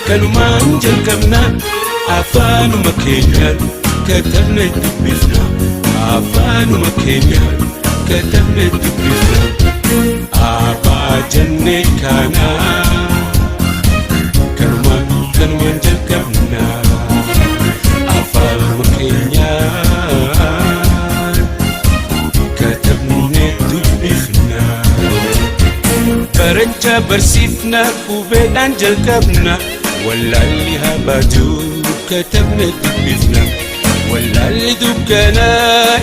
kanumaan jalqabna afaanuma keenyaan katabne dubbifna afaanuma keenyaan katabne dubbifna abaa jennee kana kanumaan jalqabna afaanuma keenyaan katabne dubbifna baracha barsiifna qubeedhaan jalqabna واللي هبادو كتبنا دبفنا واللي دكنا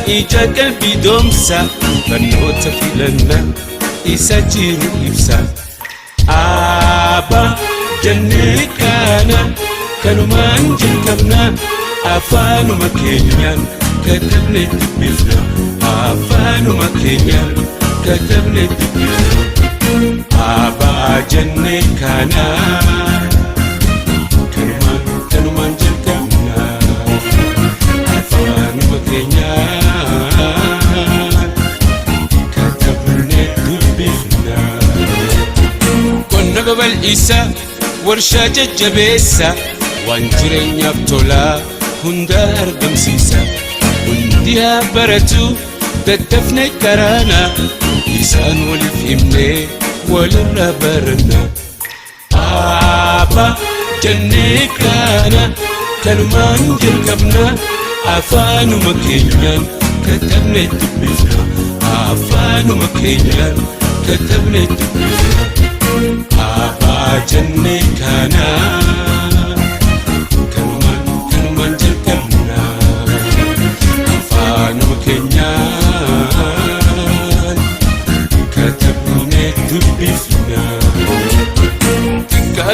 إجا قلبي دومسا بنوت فيلنا إساجير إفسا آبا جنكانا كانوا مانجل كبنا أفانو مكينيان كتبنا دبفنا أفانو مكينيان كتبنا دبفنا آبا جنكانا kanumaan jalqabna afaanuma keenyaan katabne dubbifna qonna babal'isa warshaa jajjabeessa waan jireenyaaf tolaa hunda argamsiisa hundi haa baratu daddafne karaana isaan waliif himne walirra baranna aabaa jannekana kanumaan jalqabna afaanuma keenyaan katabne dubbifna afaanuma keenyaan katabne dubbifna abaa jannekana kanumaan jalqabna afaanuma keenyaan katabne dubbifna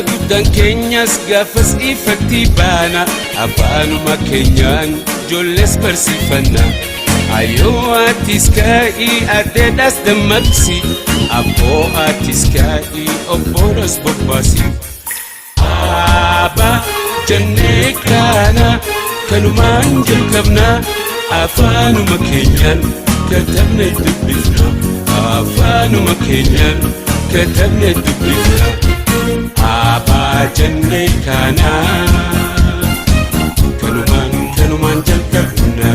guddan keenyas gaafas ifatti baana afaanuma keenyaan ijoolles barsiifanna ayyoo atis kaa'ii addeedhaas dammaqsi abboo atis kaa'ii obboonas bobbaasi abaa jennee kana kanumaan jalqabna afaanuma keenyaan katabne dubbifna afaanuma keenyaan katabne dubbifna abaa jennee kana kanumaan jalqabna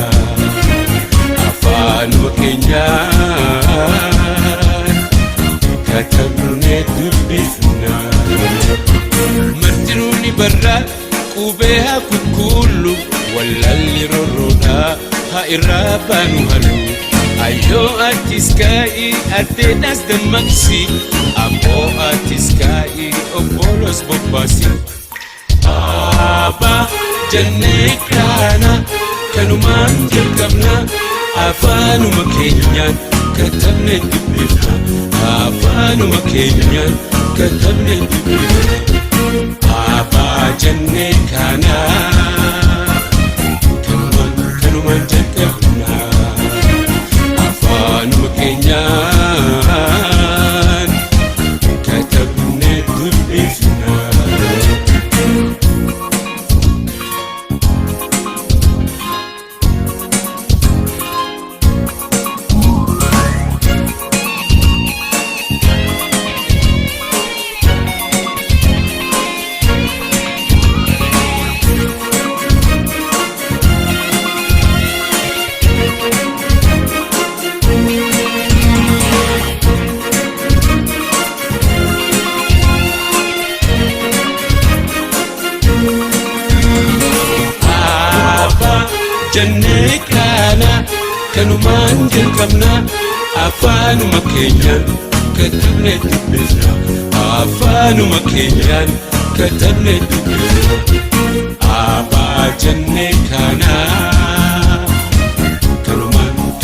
afaanuma keenyaan katabne dubbifna martinuuni barraa qubee haa kukkullu wallalli rorroodhaa haa irraa baanu halu ayyoo atis kaa'ii addeedhaas dammaqsi abboo atis kaa'ii obboolos bobbaasi abaa jennee kana kanumaan jalqabna afaanuma keenyaan katabne dubbifna afaanuma keenyaan katabne dubbifna abaa jennee kana kanumaan jalqabna afaanuma keenyaan katabne dubbifna jennee kana kanumaan jalqabna afaanuma keenyaan katabne dubbifna afaanuma keenyaan katabne dubbifna abaa jennee kana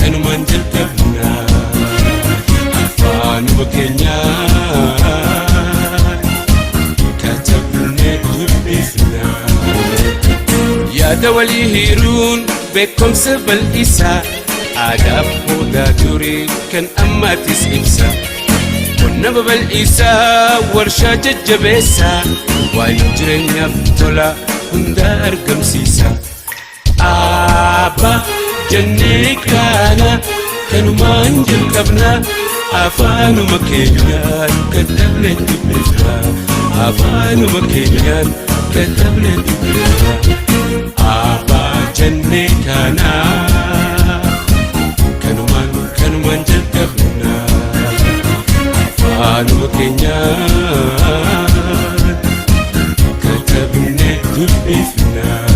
kanumaan jalqabna afaanuma keenyaan katabne dubbifna yaada walii hiruun beekumsa bal'isa aadaaf boodaa durii kan ammaatis ibsa qonna babal'isa warshaa jajjabeessa waan jireenyaaf tola hunda argamsiisa abaa jennee kana kanumaan jalqabna afaanuma keenyaan katabne dubbifna afaanuma keenyaan كتبنا دبرة أبا جنة كانا كانوا جلقبنا أفان وكينيا كتبنا دبفنا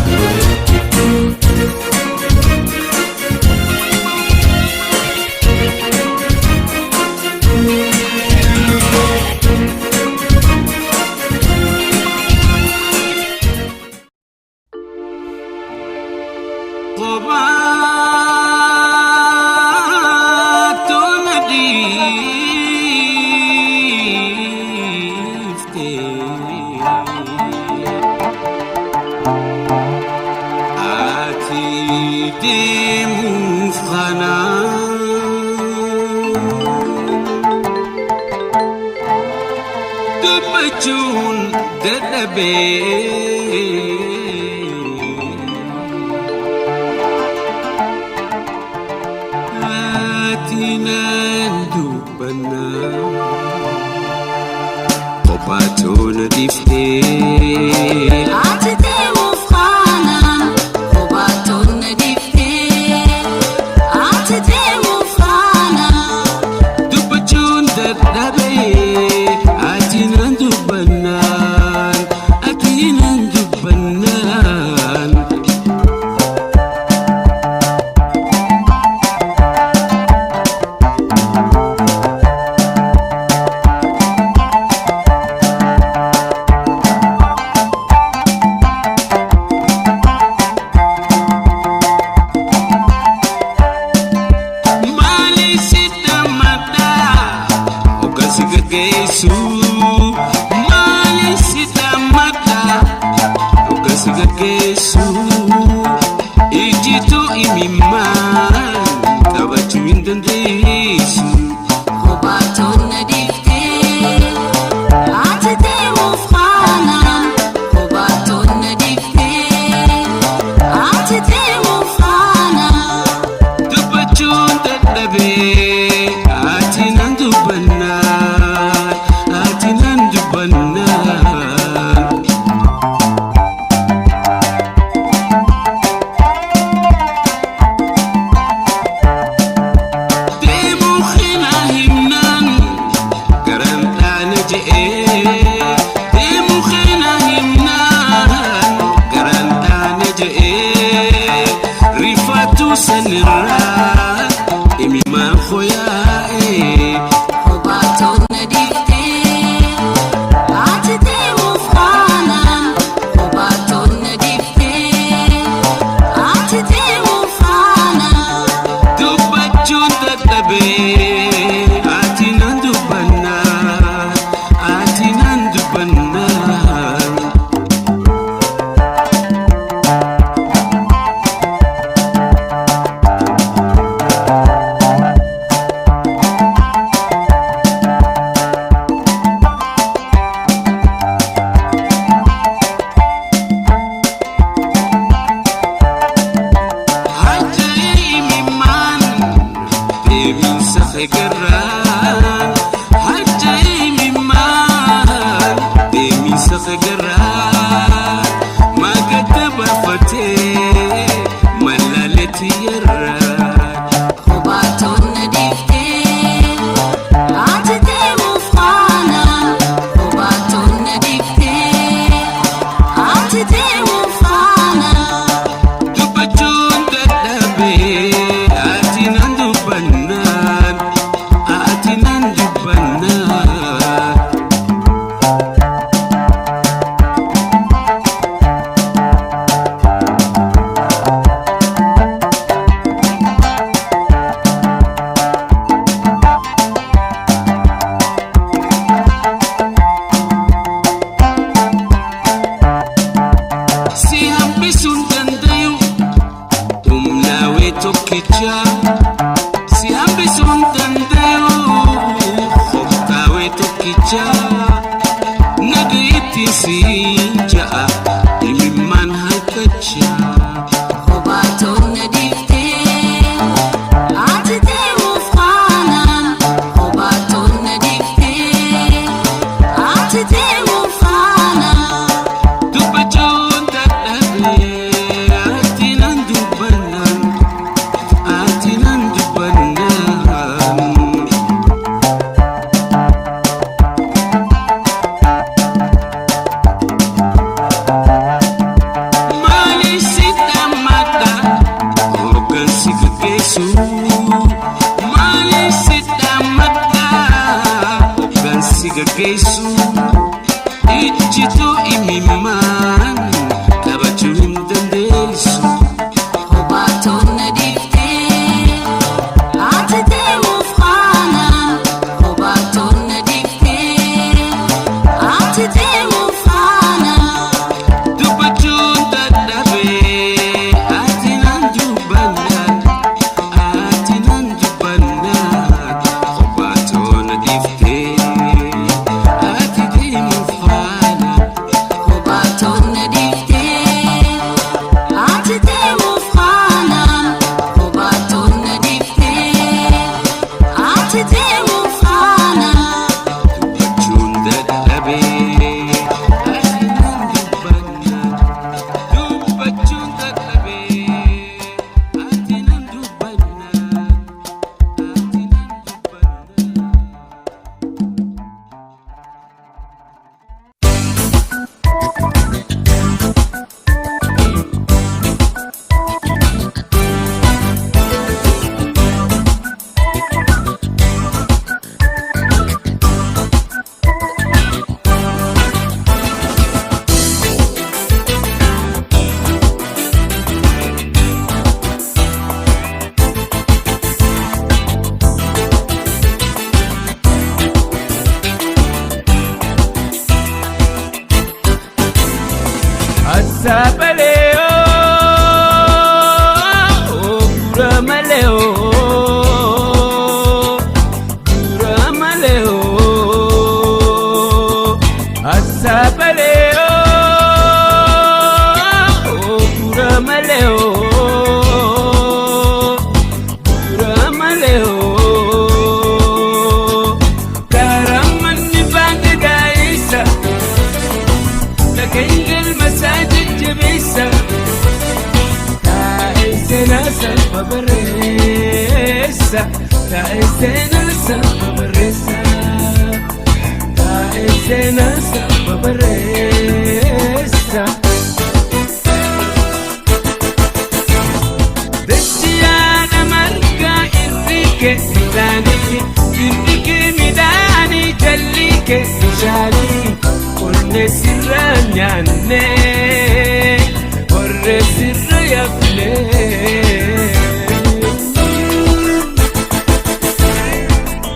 Gontu imiman Tabachun dandeessu Kobaton nadifte Atete mufana Kobaton nadifte Atete mufana Dubbachun dadhabe Atinan dubbannan Atinan dubbannan Qobaatoon difte Atite mufana Kobaton nadifte Atete mufana Kobaton nadifte Atete mufana Dubbachun dadhabe Atinan dubbannan Dubbachun dadhabe Atinan dubbannan Asabaleo, Buramaleo, Buramaleo, Asabaleo, Buramaleo, Buramaleo, Karamanni Bangladesh. لكن المساجد جبيسة تعيسنا سبب الرئيسة تعيسنا سبب الرئيسة تعيسنا سبب الرئيسة دشيانا مرقا إريكي ميداني جليكي مشالي Orre sirra nyaanne Orre sirra yafne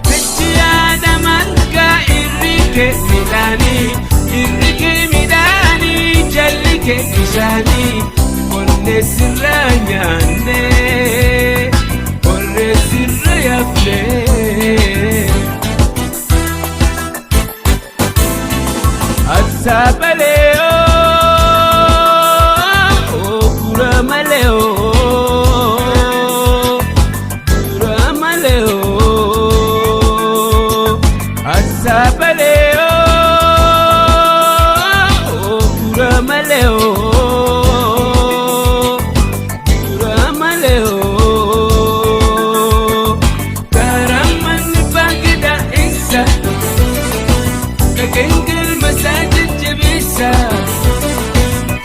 Bechiyaada marga irrike midani jallike bishaani Orre sirra nyaanne Orre sirra yafne Asabaleo, Buramaleo, Buramaleo, Asabaleo, Buramaleo, Buramaleo, Karaman Bagda Isa, Kengel Masajid Jabisa,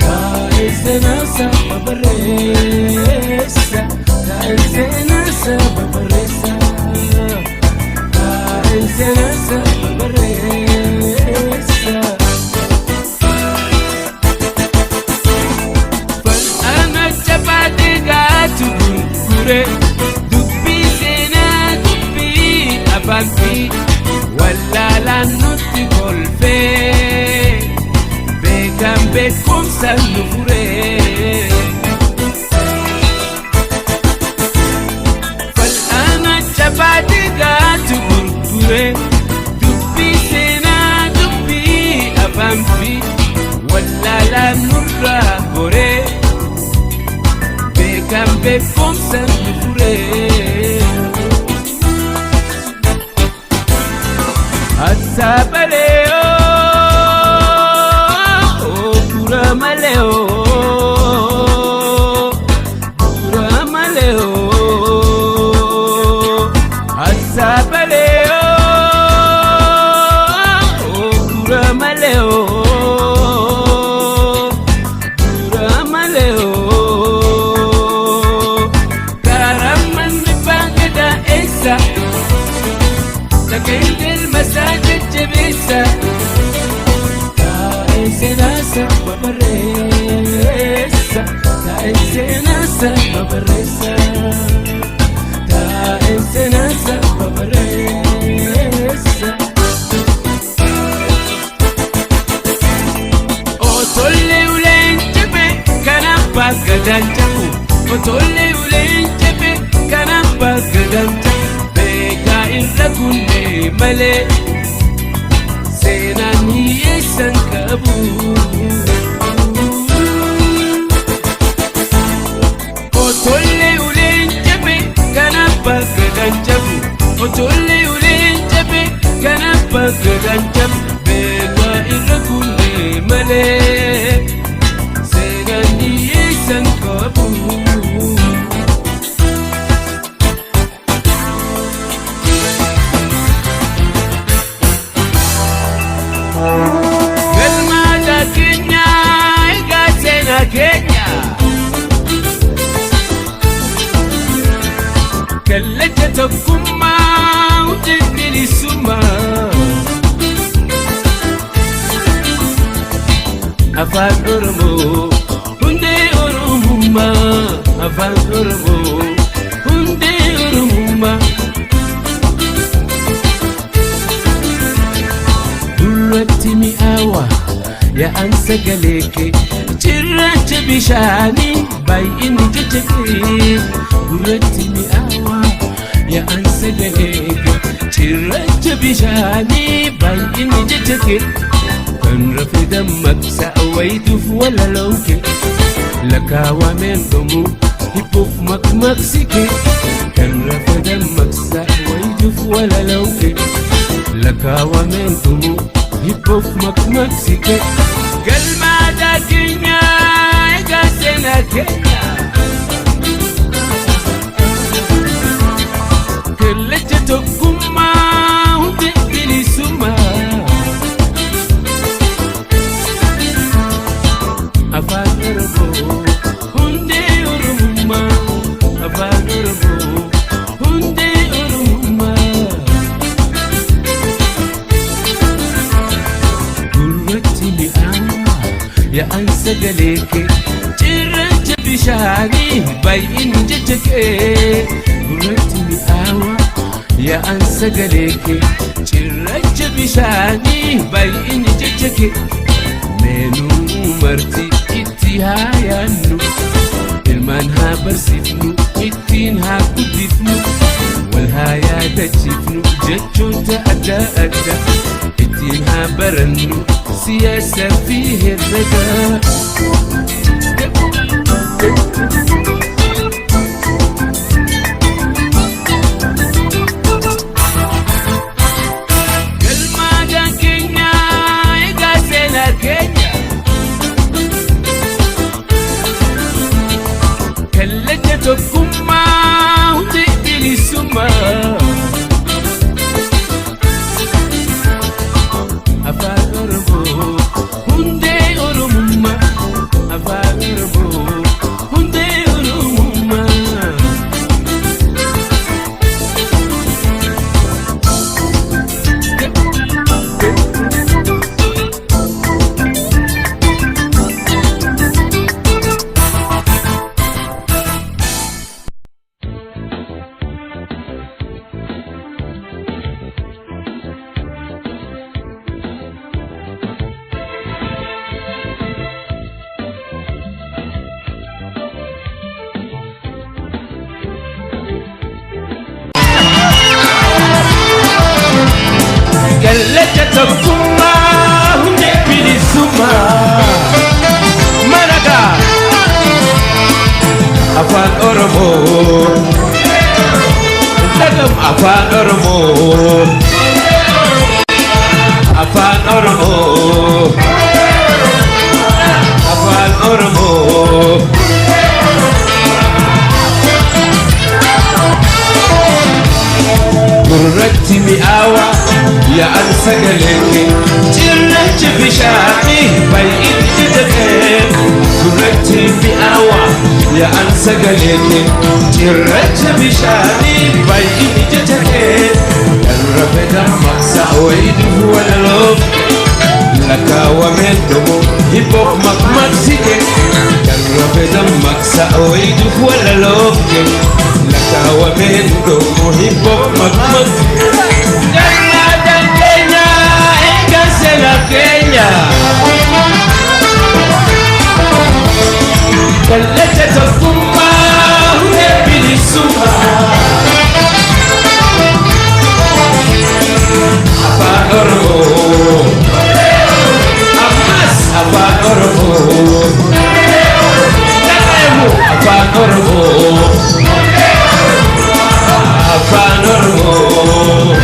Kaisena Sababaresa, Kaisena Sababaresa, Kaisena Sababaresa. Fal ana chapati gatu kure, dubbi sena dubbi abanti. Walla la nutti colfe Becam becum sannu fure Fal ana chapati gatu gurgure Dubbi sena dubbi abampi Walla la nurra gore Becam becum sannu fure Asabaleo, Buramaleo, Buramaleo, Asabaleo, Buramaleo, Buramaleo, Karaman Bagda Esa. لكن المساجد جبيسة bagadanchaku otole ulenchepe kana bagadanta beka irrakunne male senani yesankabu otole ulenchepe kana bagadanchaku otole ulenchepe kana bagadanta beka irrakunne male Kuma udili suma Afan Oromo hunde oromuma Afan Oromo hunde oromuma Durati mi awa ya ansa galeke chirracha bishani bai inni jajake Durati mi awa ya ansa galeke chirracha bishani bai inni jajake kan rafi dammak sa'awaituf wala lawke lakawa men domu hipuf makmak sike kan rafi dammak sa'awaituf wala lawke lakawa men domu hipuf makmak sike galma da Kenya ega sena Kenya keleche tokuma hunde bilisuma Afan Oromo hunde oromuma Afan Oromo hunde oromuma Durati mi awa ya ansa galeke chirracha bishani bai inni jajake Durati mi awa ya ansa galeke chirracha bishani bai inni jajake menu marti ittihayanu ilman ha barsifnu ittin ha kudifnu wal haya tajifnu jachota adda adda ittin ha barannu siyasa fihi rada Kuma udili suma Afan Oromo hunde oromuma Afan Oromo hunde oromuma Keleche tokuma hunde bilisuma Managa Afan Oromo Dagam Afan Oromo Afan Oromo Afan Oromo Durati mi awa ya ansa galeke chirracha bishani bai inni jajake Durati mi awa ya ansa galeke chirracha bishani bai inni jajake rafi dammak sa'awaitu wala lof lakawa men domo hipop makmak sike rafi dammak sa'awaitu wala lof lakawa men domo hipop makmak Kenya ega sena Kenya kallacha tokkummaa hundee bilisummaa Afan Oromoo ammas Afan Oromoo Afan Oromoo Afan Oromoo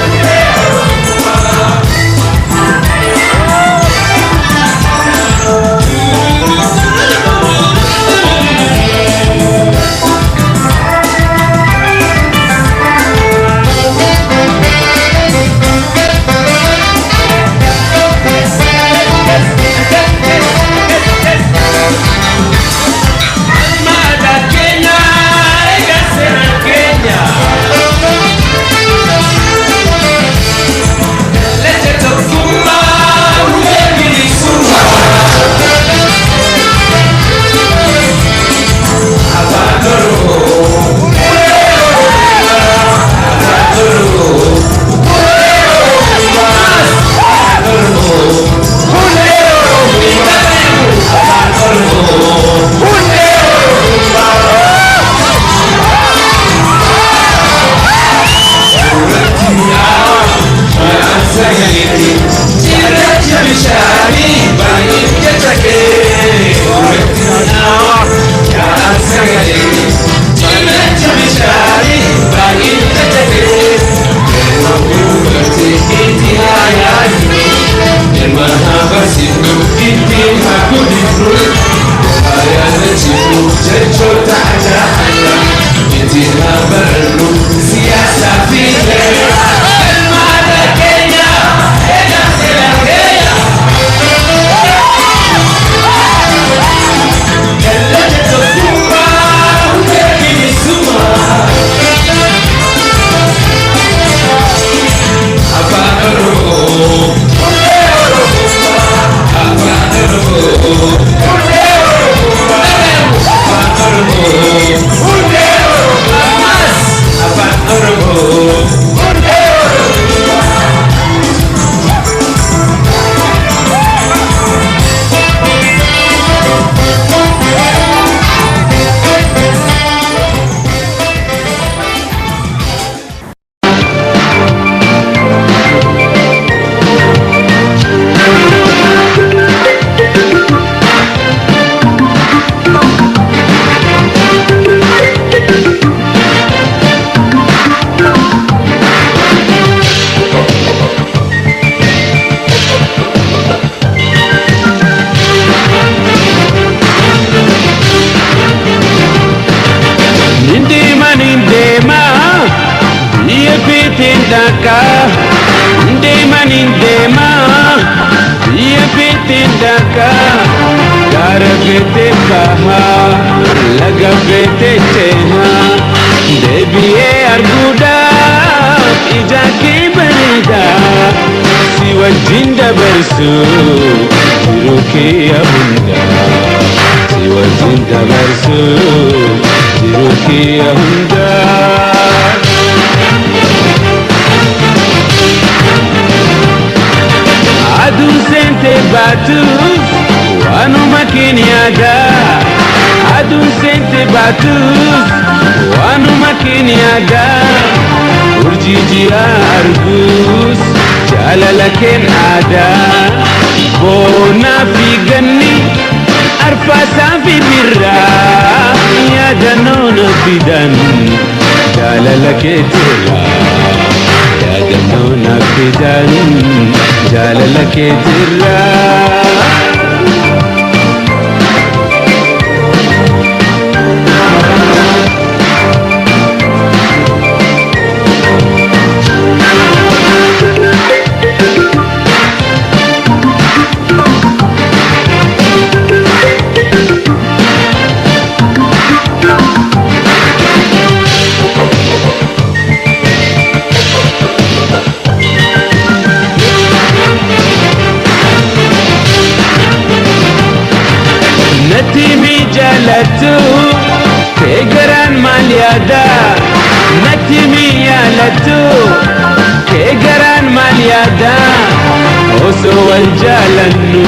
osoo wal jaalannu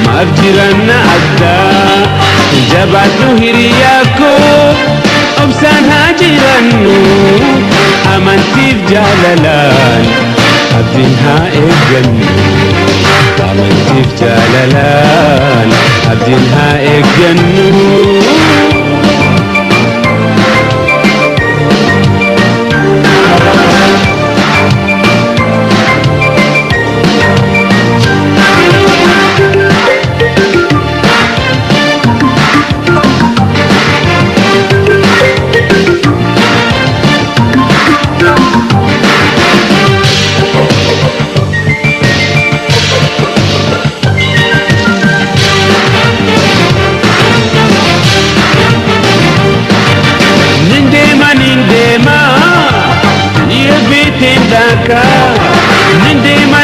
maaf jiranna addaa jabaadhu hiriyaa koo obsaan haa jirannu amantiif jaalalaan abdiin haa eeggannu amantiif jaalalaan abdiin haa eeggannu.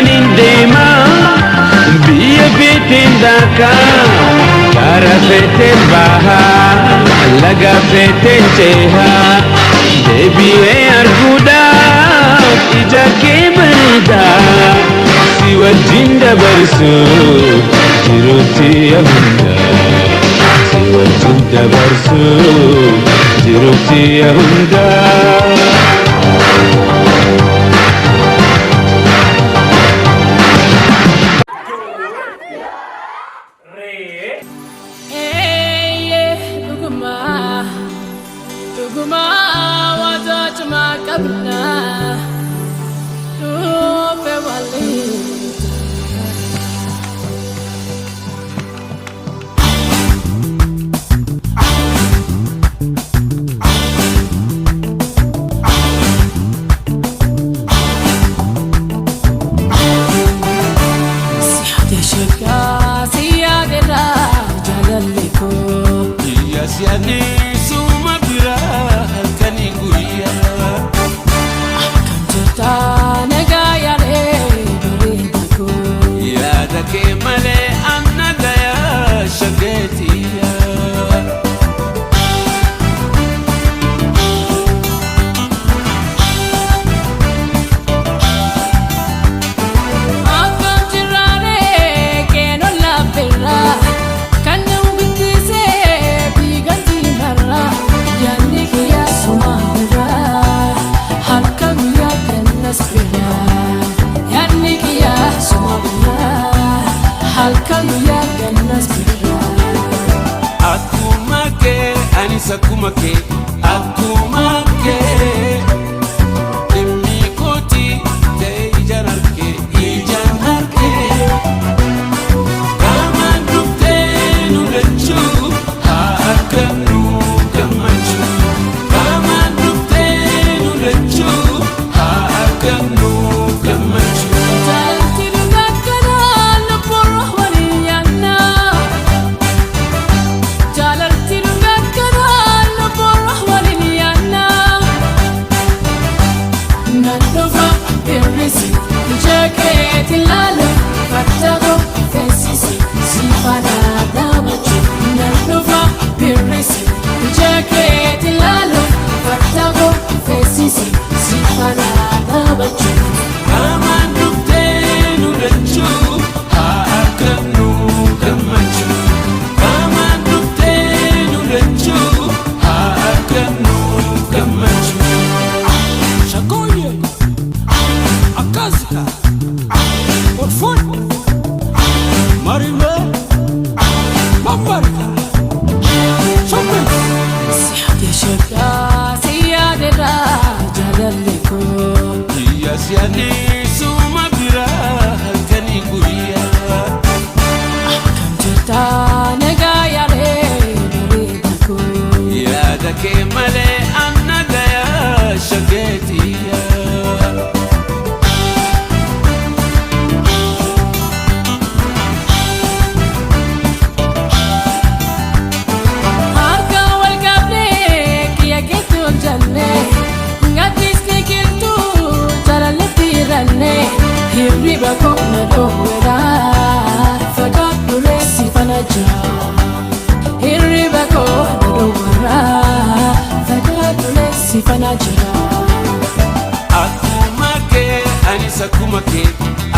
Nindema biya bitin daka kara feten baha laga feten ceha debiye arguda ija ke berida siwa jinda bersu jiruti ahunda siwa jinda bersu jiruti ahunda.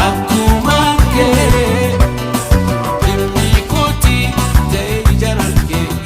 Akuma ke, dimmi koti, te jaran ke.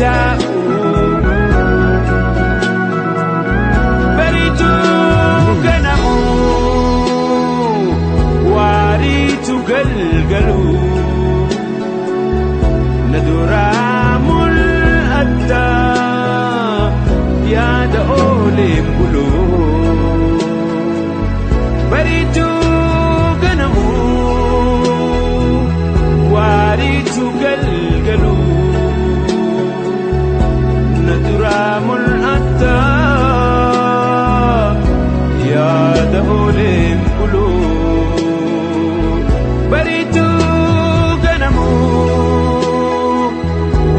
taa'u bariituu ganamu waariitu galgalu na duraa mul'atta yaada ooleen buluu bariituu ganamu waariitu galgalu na duraa mul'atta yaada ooleen buluu bariituu ganamu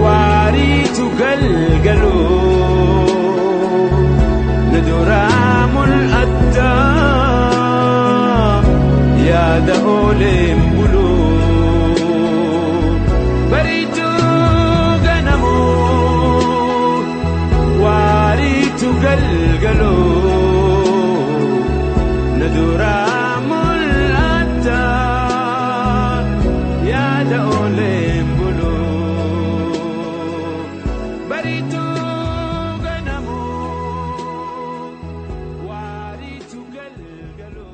waariitu galgalu na duraa mul'atta yaada ooleen buluu bariituu ganamu waariitu galgalu na duraa mul'atta yaada ooleen buluu bariituu ganamu waariitu galgalu.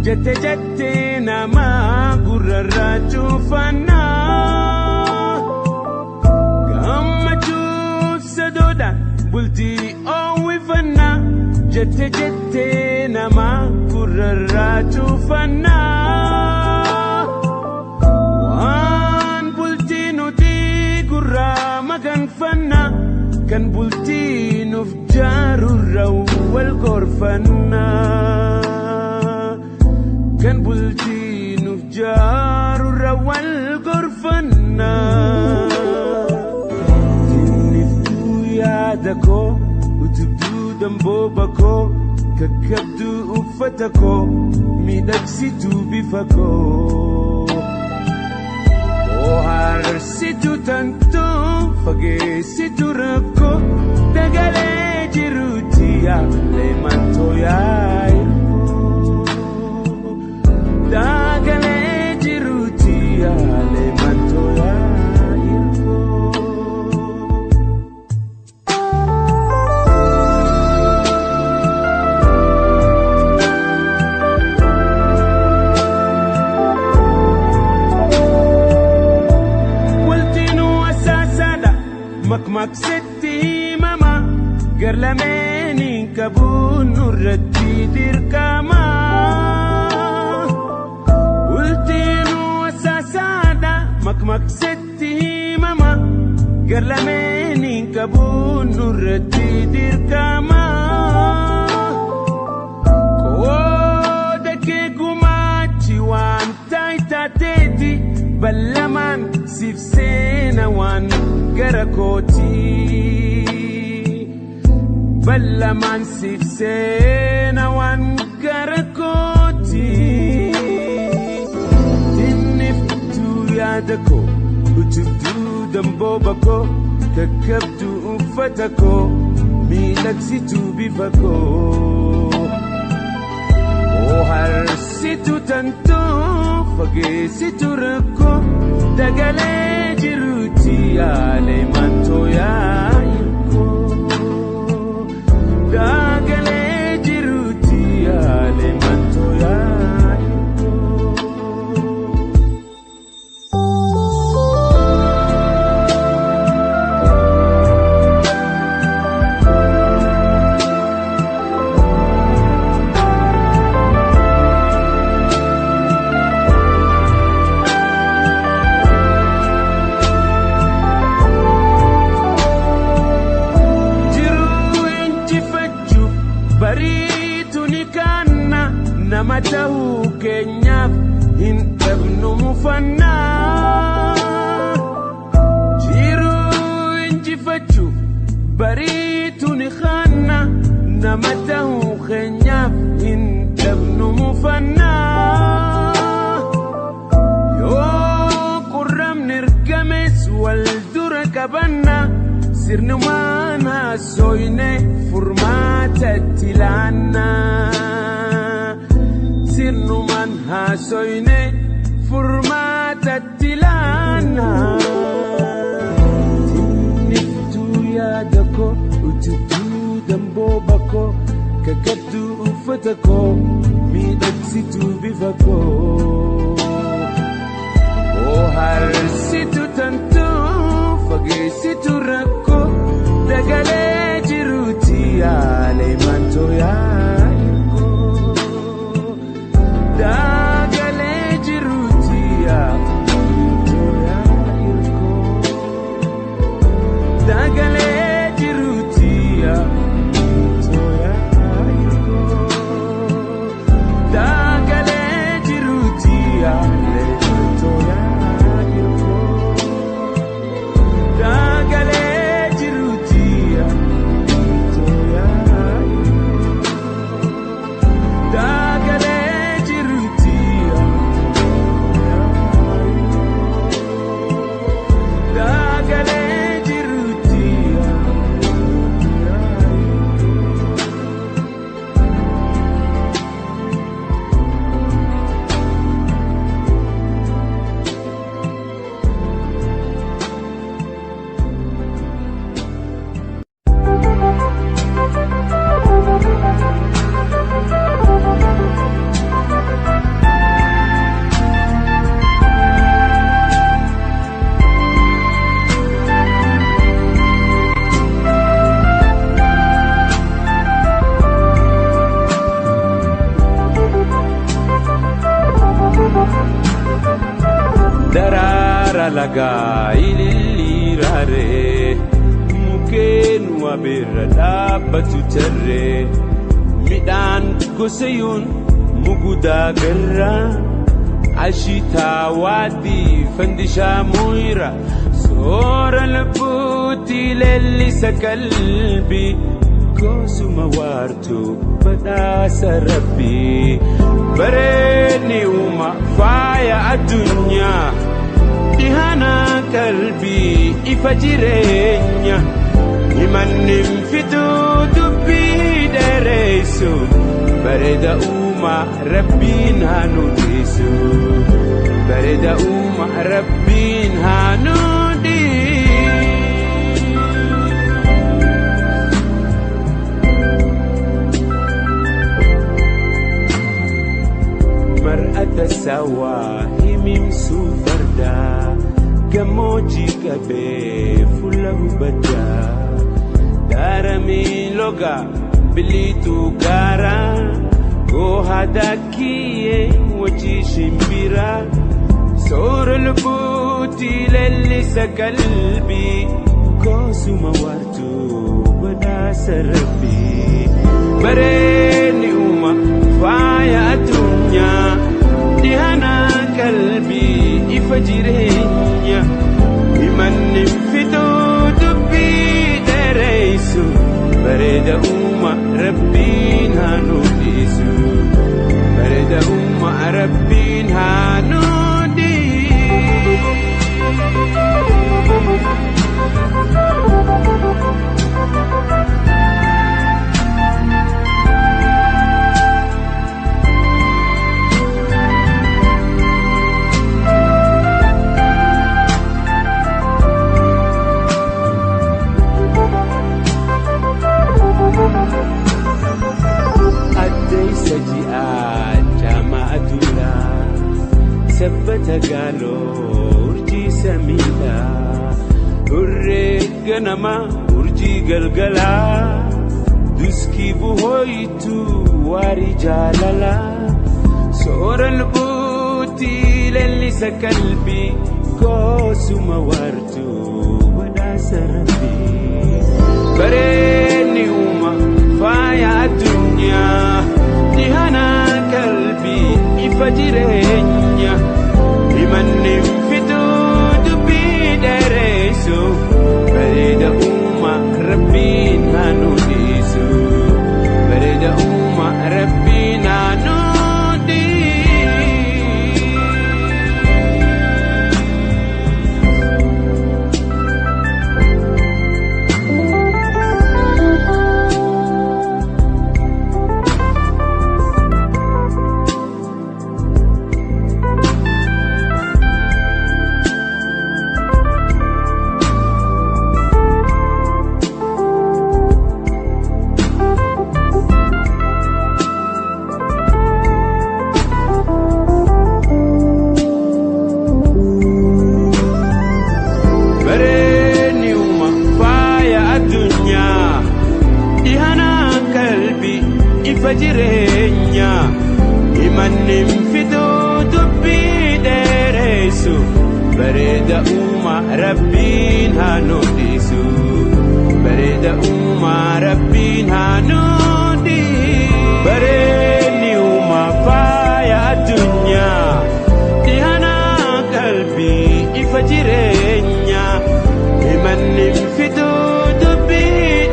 Jette jette nama gurrarraa cufannaa gammachuuf sadoodhaan bultii oowwifannaa jette jette nama gurrarraa cufannaa waan bultii nuti gurraa maganfannaa kan bultii nuuf jaarurra wal gorfannaa kan bultii nuuf jaarurra wal gorfannaa tinniftuu yaada koo utubduu dambooba koo kakkabduu uffata koo miidhagsituu bifa koo ooharsituu tantoo fageessituu rakkoo dagalee jiruuti yaalee mantoo yaa'e dagalee jiruuti yaalee mantoo yaa'e waltinuu asaasaadha makmaksetti himama garlameeniin qabuun nurratti dirqama ultinuu asaasaadha makmaksetti himama garlameeniin qabuun nurratti dirqama qooda kee gumaachi waan taayitaateeti ballamaan siif seena waan gara kootii ballamaan siif seena waan gara kootii tinniftuu yaada koo utubduu dambooba koo kakkabduu uffata koo miidhagsituu bifa koo ooharsituu tantoo fageessituu rakkoo dagalee jiruuti yaalee mantoo yaa'e dagalee jiruuti yaalee mantoo yaa'e nama ta'uu keenyaaf hin dhabnu mufannaa jiruu injifachuuf bariitu ni khanna nama ta'uu keenya sirnumaan haasoyne furmaatatti laannaa sirnumaan haasoyne furmaatatti laannaa tinniftuu yaada koo utubduu dambooba koo kakattuu uffata koo miidhagsituu bifa koo harsitu tantuu fageessitu rakkoo dagalee jiruuti yaalee mantoo yaa'ikoo dagalee jiruuti mantoo yaa'ikoo dagalee jiruuti mantoo yaa'ikoo dagalee jiruuti yaalee mantoo yaa'ikoo. Lagaa ililliiraaree mukeen waa birra dhaabbatu tarree midhaan gosayoon mugudaa garraa ashiitaa waadii fandishaa mooyira soora lubbuutti leellisa qalbii goosuma waartuu badhaasa rabbii bareedni uuma faaya addunyaa dhihana qalbii ifa jireenya himannin fiduu dubbii dheeressu bareeda uuma rabbiin haa nuutisu bareeda uuma rabbiin haa mar'ata sawaa himimsuu fardaa gammoojjii qabee fuula hubaddaa daaramii loga biliituu gaaraa goohadaa kiyyee wajjii shimbiraa soora lubbuutti leellisa qalbii goosuma waartuu badhaasa rabbii bareedni uuma faaya addunyaa dhihana qalbii ifa jireenya himannin fiduu dubbii dheeressu bareeda uuma rabbiin haa nuutisu bareeda uuma rabbiin haa addeessa ji'aa jaama'atulaa sabbata gaaloo urjii samiidhaa hurree ganama urjii galgalaa duskii buhooyituu waarii jaalalaa soora lubbuutti leellisa qalbii goosuma waartuu badhaasa rabbii bareedni uuma faaya addunyaa dhihana qalbii ifa jireenya himannin fiduu dubbii dheeressu bareeda uuma rabbiin haa nuutisu bareeda uuma rabbiin haa ifajirenya imanim fidu dubbi deresu bareda uma rabbin hanudisu bareda uma rabbin hanudi bareni uma faya dunya dihana qalbi ifajirenya imanim fidu dubbi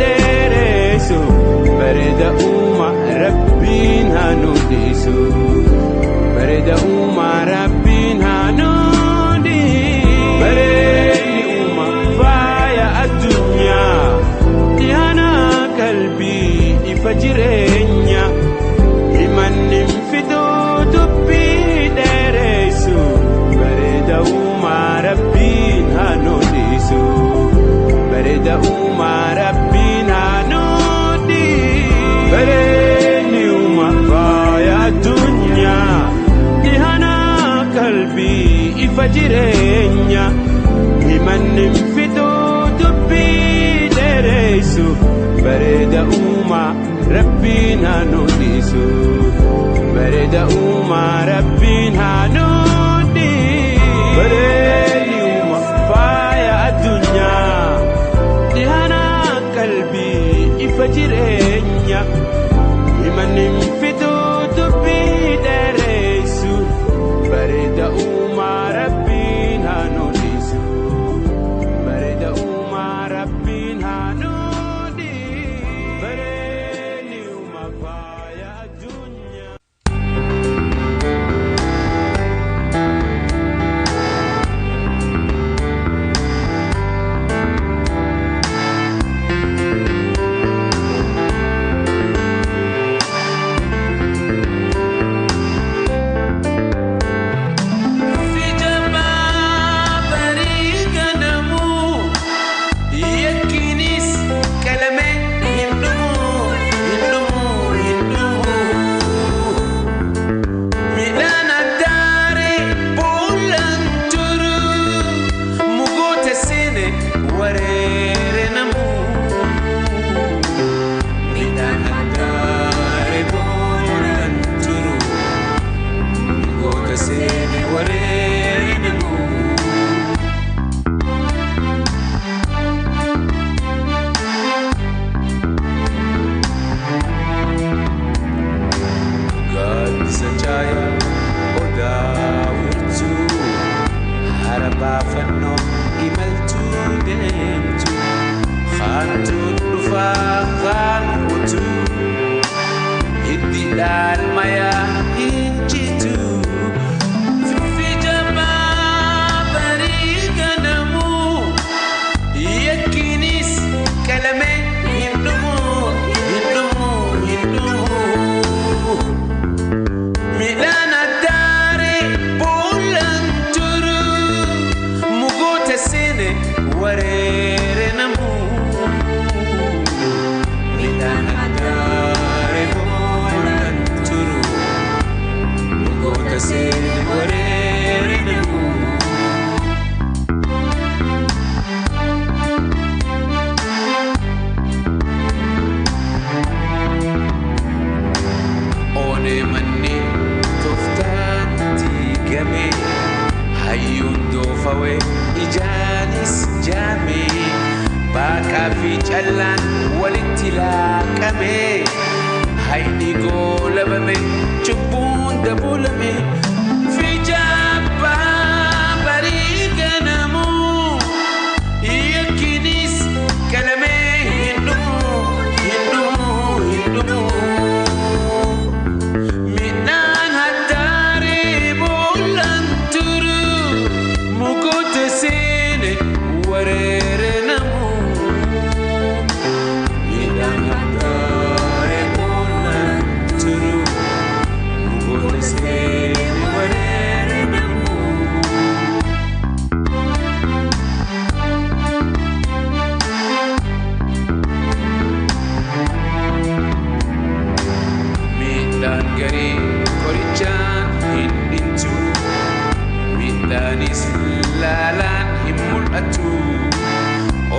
deresu bareda uma rabbin hanudisu bareda uma rabbin hanudi bareni uma faya dunya dihana qalbi ifajirenya imanim fidu dubbi deresu bareda uma rabbin hanudisu bareda uma rabbin hanudi bareni uma faya dunya dihana qalbi ifajirenya imanim fidu dubbi deresu bareda uma rabbin hanudisu bareda uma rabbin hanudi bareni uma faya dunya dihana qalbi ifajirenya imanim fidu dubbi deresu bareda uma rabbin hanudisu bareda uma rabbin hanudi bareni uma faya dunya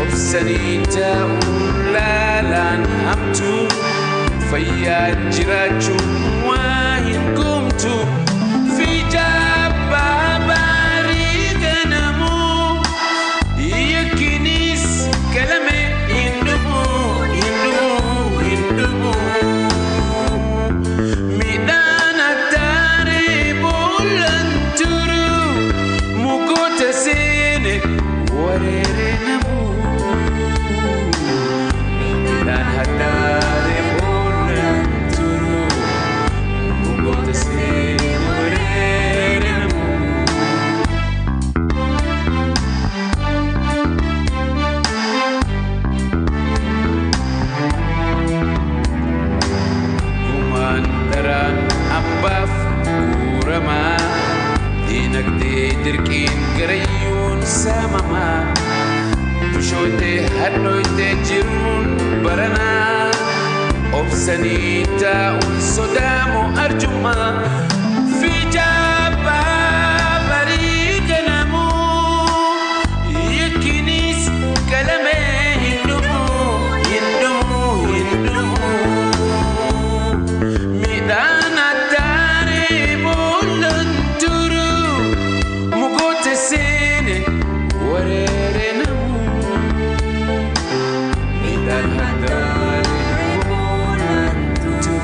obsanii ta'uu laalaan hamtuu fayyaan jiraachuun waa hin gumtu fi jaabbaa baarii ganamuu yakkinis kalame hin dhumu midhaan attaaree boolan turu mukoota seene wareere namuu midhaan attaaree boolan turu mukoota seene wareere namuu. Gumaan daraan abbaaf guuramaa dinagdee dirqiin garayyuun saamamaa bushootee hadhooytee jiruun baranaa obsanii taa'uun sodaamu arjummaa fi jaabbaa barii ganamuu yakkinis qalamee hin dhumu midhaan attaaree boolan turu mukoota seene wareere namuu midhaan attaaree boolan turu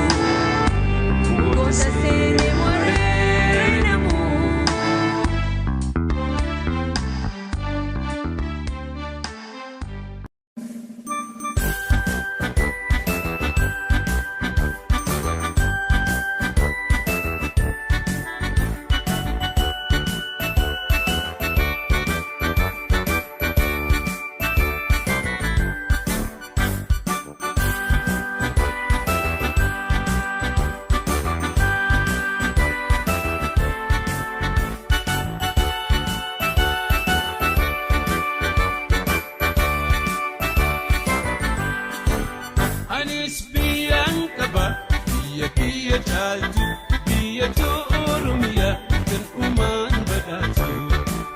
mukoota seene wareere namuu. Anis biyyaan qaba biyya caaltu biyya Oromiyaa kan uumaan badhaatu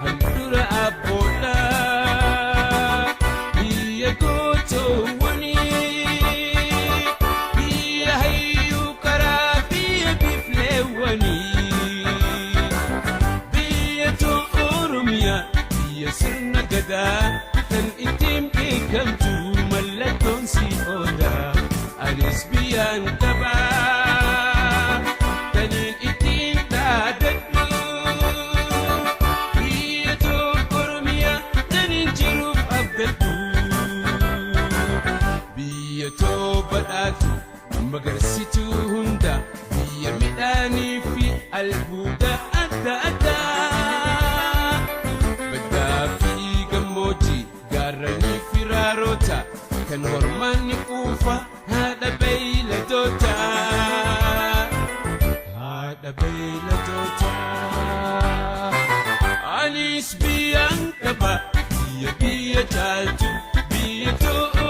handhuura abboodhaa biyya gootoowwanii biyya hayyuu karaa biyya bifleewwanii biyya Oromiyaa biyya sirna gadaa kan ittiin beekamtu mallattoon si oodaa. Anis biyyaan qaba taniin ittiin dhaadadhu biyya Oromiyaa taniin jiruuf abdadhu biyya badhaatu magarsituu hunda biyya midhaanii fi albuuda adda addaa baddaa fi gammoojjii gaarranii fi raarota kan hormaanni quufa haadha beeyladoota anis biyyaan qaba biyya caaltu biyya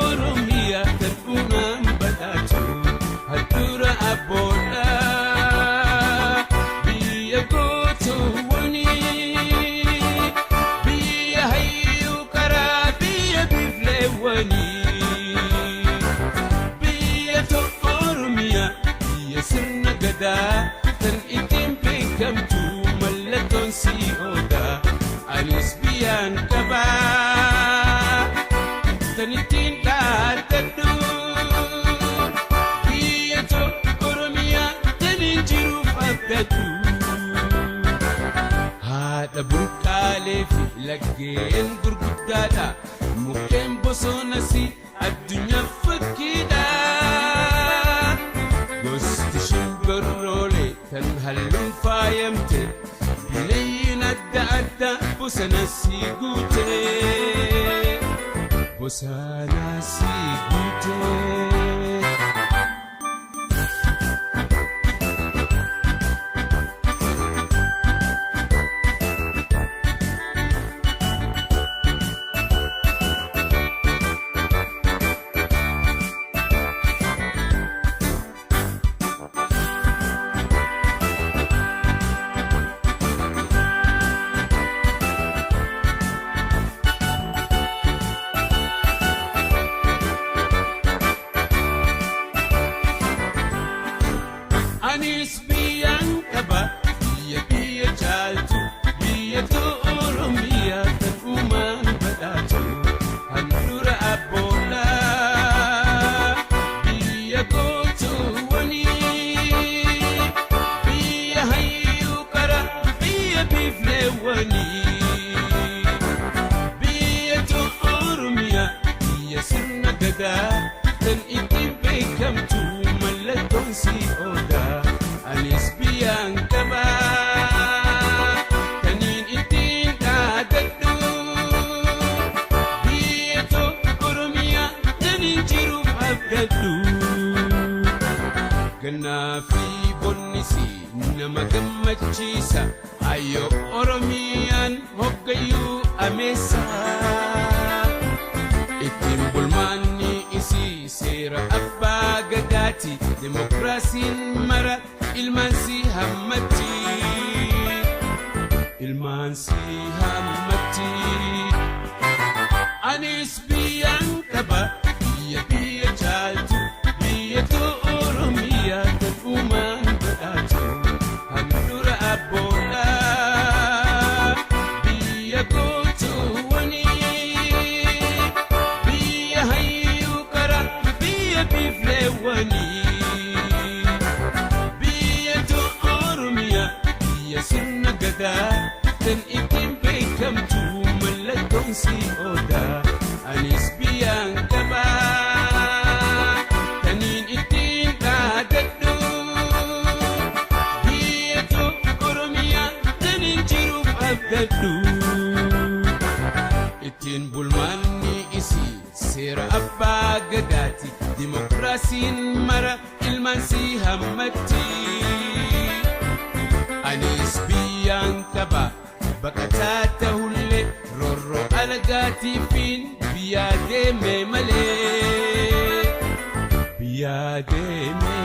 Oromiyaa kan uumaan badhaatu handhuura abboodhaa biyya gootoowwanii biyya hayyuu karaa biyya bifleewwanii biyya Oromiyaa biyya sirna gadaa kan ittiin beekamtu mallattoon si oodaa. Anis biyyaan qaba kan ittiin dhaadadhu biyya Oromiyaa taniin jiruuf abdadhu haadha burqaalee fi laggeen gurguddaadha mukkeen bosonas addunyaa fakkiidha gosti shimbirroolee kan halluun faayamte bineeyyiin adda adda bosona si guute. oda anis biyang kaba kanin itin dadaddu biyyato oromiyaa kanin jiruuf abdaddu gannaa fi bonnisi nama gammachiisa ayyo oromiyaan hoggayyuu ameessa ittiin bulmaanni isii seera abbaa gadaati demokraasiin mara ilmaansi hammatti anis biyyaan qaba biyya caaltu biyyatu oromiyaa kan uumaan badhaatu handura abboodha biyya gootuwwani biyya hayyuu qara biyya bifleewwani biyyatu oromiyaa biyya sirna gadaa kan ittiin beekamtu mallattoon si oda anis biyyaan qaba kanin ittiin dhaadadhu biyyatu oromiyaa kanin jiruuf abdadhu ittiin bulmaanni isii seera abbaa gadaati dimokiraasiin mara ilmaansi hammatti anis biyyaan qaba baqataa ta'ullee roorroo alagaatiifiin biyyaa deeme malee biyyaa deeme